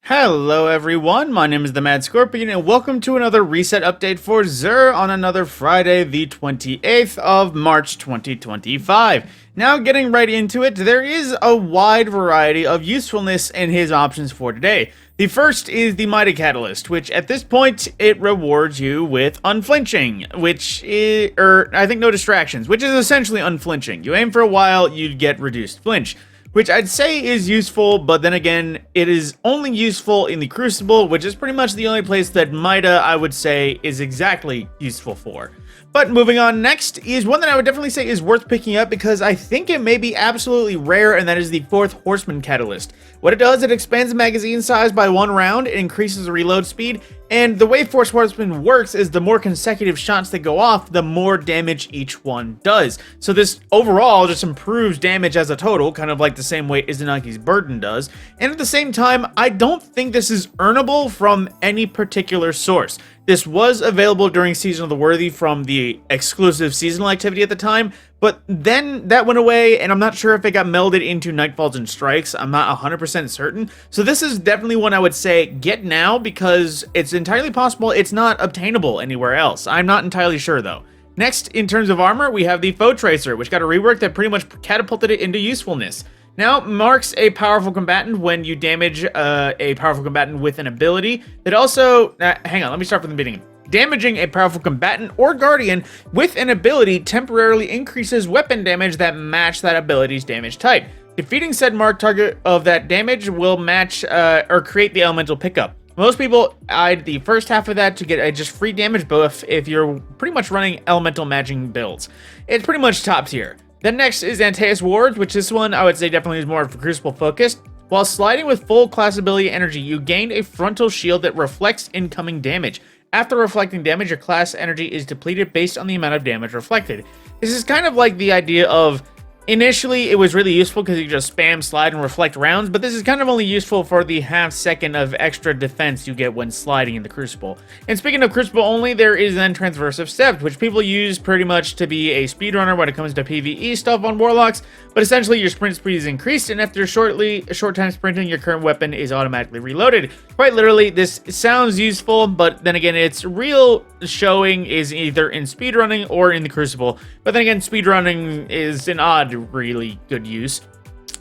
Hello everyone, my name is the Mad Scorpion and welcome to another reset update for Xur on another Friday, the 28th of March 2025. Now getting right into it, there is a wide variety of usefulness in his options for today. The first is the MIDA Catalyst, which at this point, it rewards you with unflinching, which is, I think no distractions, which is essentially unflinching. You aim for a while, you get reduced flinch, which I'd say is useful, but then again, it is only useful in the Crucible, which is pretty much the only place that MIDA, I would say, is exactly useful for. But moving on, next is one that I would definitely say is worth picking up because I think it may be absolutely rare, and that is the fourth Horseman Catalyst. What it does, it expands the magazine size by 1 round, it increases the reload speed, and the way Force Horseman works is the more consecutive shots that go off, the more damage each one does. So this overall just improves damage as a total, kind of like the same way Izunagi's Burden does. And at the same time, I don't think this is earnable from any particular source. This was available during Season of the Worthy from the exclusive seasonal activity at the time, but then that went away, and I'm not sure if it got melded into Nightfalls and Strikes. I'm not 100% certain. So this is definitely one I would say get now, because it's entirely possible it's not obtainable anywhere else. I'm not entirely sure, though. Next, in terms of armor, we have the Foe Tracer, which got a rework that pretty much catapulted it into usefulness. Now, marks a powerful combatant when you damage a powerful combatant with an ability. It also... hang on, let me start from the beginning. Damaging a powerful combatant or guardian with an ability temporarily increases weapon damage that match that ability's damage type. Defeating said marked target of that damage will match or create the elemental pickup. Most people eyed the first half of that to get a just free damage buff if you're pretty much running elemental matching builds. It's pretty much top tier. Then next is Antaeus Wards, which this one I would say definitely is more Crucible focused. While sliding with full class ability energy, you gain a frontal shield that reflects incoming damage. After reflecting damage, your class energy is depleted based on the amount of damage reflected. This is kind of like the idea of, initially it was really useful because you just spam, slide, and reflect rounds, but this is kind of only useful for the half second of extra defense you get when sliding in the Crucible. And speaking of Crucible only, there is then Transversive Step, which people use pretty much to be a speedrunner when it comes to PvE stuff on Warlocks, but essentially your sprint speed is increased, and after a short time sprinting, your current weapon is automatically reloaded. Quite literally, this sounds useful, but then again, its real showing is either in speedrunning or in the Crucible, but then again, speedrunning is an odd, really good use.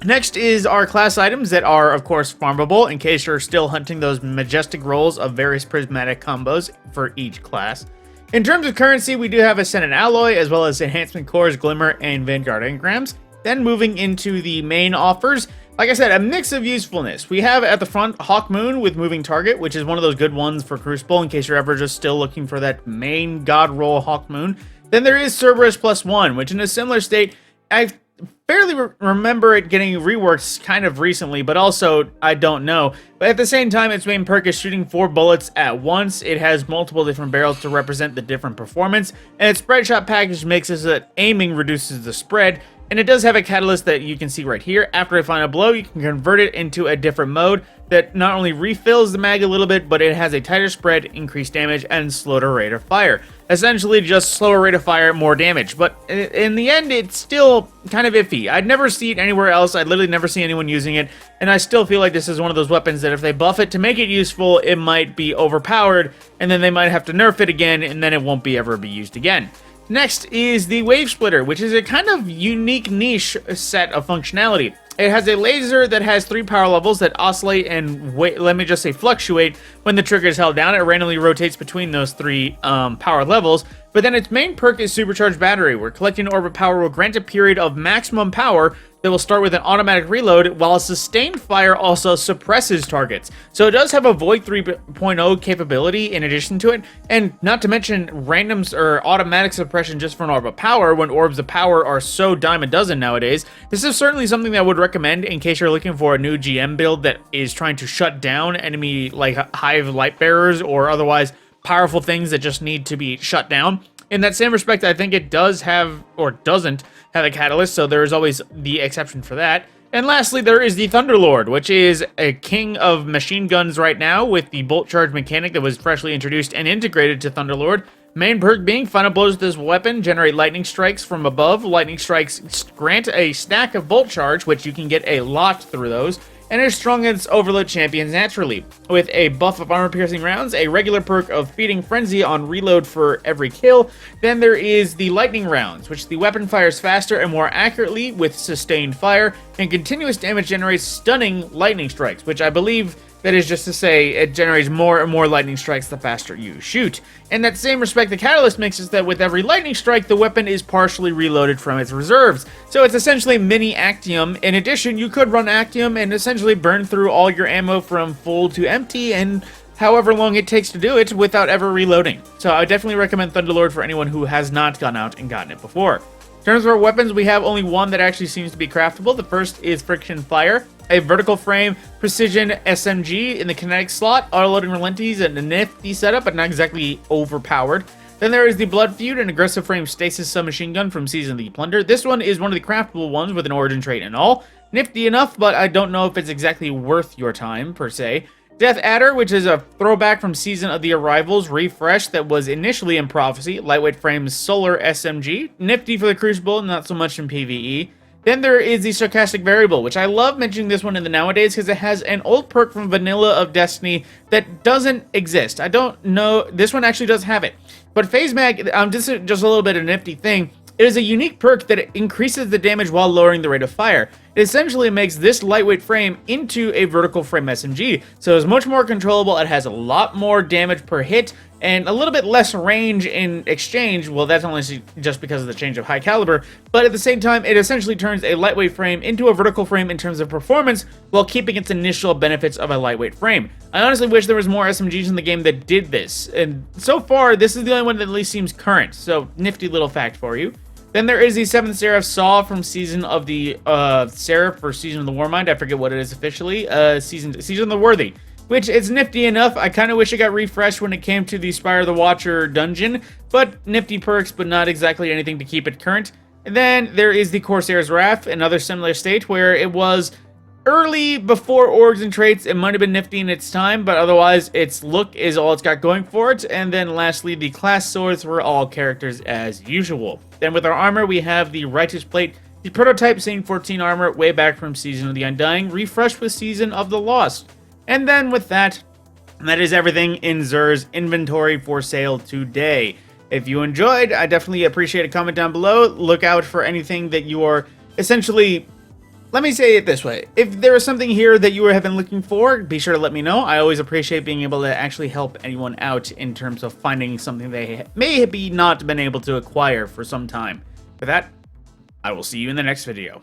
Next is our class items that are, of course, farmable in case you're still hunting those majestic rolls of various prismatic combos for each class. In terms of currency, we do have Ascendant Alloy, as well as Enhancement Cores, Glimmer, and Vanguard Engrams. Then moving into the main offers, like I said, a mix of usefulness. We have at the front Hawk Moon with Moving Target, which is one of those good ones for Crucible in case you're ever just still looking for that main god roll Hawk Moon. Then there is Cerberus +1, which in a similar state, I barely remember it getting reworked kind of recently, but also I don't know. But at the same time, its main perk is shooting 4 bullets at once. It has multiple different barrels to represent the different performance, and its spread shot package makes it so that aiming reduces the spread. And it does have a catalyst that you can see right here. After a final blow, you can convert it into a different mode that not only refills the mag a little bit, but it has a tighter spread, increased damage, and slower rate of fire. Essentially just slower rate of fire, more damage. But in the end, it's still kind of iffy. I'd never see it anywhere else. I'd literally never see anyone using it. And I still feel like this is one of those weapons that if they buff it to make it useful, it might be overpowered, and then they might have to nerf it again, and then it won't ever be used again. Next is the Wave Splitter, which is a kind of unique niche set of functionality. It has a laser that has 3 power levels that oscillate and let me just say fluctuate when the trigger is held down. It randomly rotates between those 3 power levels. But then its main perk is Supercharged Battery, where collecting orbit power will grant a period of maximum power that will start with an automatic reload, while sustained fire also suppresses targets. So it does have a Void 3.0 capability in addition to it, and not to mention randoms or automatic suppression just for an orb of power when orbs of power are so dime a dozen nowadays. This is certainly something that I would recommend in case you're looking for a new GM build that is trying to shut down enemy like Hive light bearers or otherwise powerful things that just need to be shut down. In that same respect, I think it does have, or doesn't have a catalyst, so there is always the exception for that. And lastly, there is the TLord, which is a king of machine guns right now with the bolt charge mechanic that was freshly introduced and integrated to TLord. Main perk being final blows with this weapon generate lightning strikes from above. Lightning strikes grant a stack of bolt charge, which you can get a lot through those. and is strong against overload champions naturally. With a buff of armor-piercing rounds, a regular perk of Feeding Frenzy on reload for every kill, then there is the lightning rounds, which the weapon fires faster and more accurately with sustained fire, and continuous damage generates stunning lightning strikes, which I believe that is just to say it generates more and more lightning strikes the faster you shoot. In that same respect, the catalyst makes is that with every lightning strike, the weapon is partially reloaded from its reserves. So it's essentially mini Actium. In addition, you could run Actium and essentially burn through all your ammo from full to empty and however long it takes to do it without ever reloading. So I definitely recommend TLord for anyone who has not gone out and gotten it before. In terms of our weapons, we have only one that actually seems to be craftable. The first is Friction Fire, a vertical frame precision SMG in the kinetic slot, auto-loading relenties, and a nifty setup, but not exactly overpowered. Then there is the Blood Feud, an aggressive frame stasis submachine gun from Season of the Plunder. This one is one of the craftable ones with an origin trait and all. Nifty enough, but I don't know if it's exactly worth your time, per se. Death Adder, which is a throwback from Season of the Arrival's refresh that was initially in Prophecy. Lightweight frame solar SMG. Nifty for the Crucible, not so much in PvE. Then there is the Stochastic Variable, which I love mentioning this one in the nowadays because it has an old perk from Vanilla of Destiny that doesn't exist. I don't know. This one actually does have it. But Phase Mag, just a little bit of a nifty thing. It is a unique perk that increases the damage while lowering the rate of fire. It essentially makes this lightweight frame into a vertical frame SMG, so it's much more controllable, it has a lot more damage per hit, and a little bit less range in exchange. Well, that's only just because of the change of high caliber, but at the same time, it essentially turns a lightweight frame into a vertical frame in terms of performance, while keeping its initial benefits of a lightweight frame. I honestly wish there was more SMGs in the game that did this, and so far, this is the only one that at least seems current, so nifty little fact for you. Then there is the 7th Seraph Saw from Season of the Seraph or Season of the Warmind. I forget what it is officially. Season of the Worthy, which is nifty enough. I kind of wish it got refreshed when it came to the Spire of the Watcher dungeon, but nifty perks, but not exactly anything to keep it current. And then there is the Corsair's Wrath, another similar state where it was early before orgs and traits. It might have been nifty in its time, but otherwise its look is all it's got going for it. And then lastly, the class swords for all characters as usual. Then with our armor, we have the Righteous Plate, the prototype Scene 14 armor way back from Season of the Undying, refreshed with Season of the Lost. And then with that is everything in Xur's inventory for sale today. If you enjoyed, I definitely appreciate a comment down below. Look out for anything that you are essentially... Let me say it this way. If there is something here that you have been looking for, be sure to let me know. I always appreciate being able to actually help anyone out in terms of finding something they may be not been able to acquire for some time. For that, I will see you in the next video.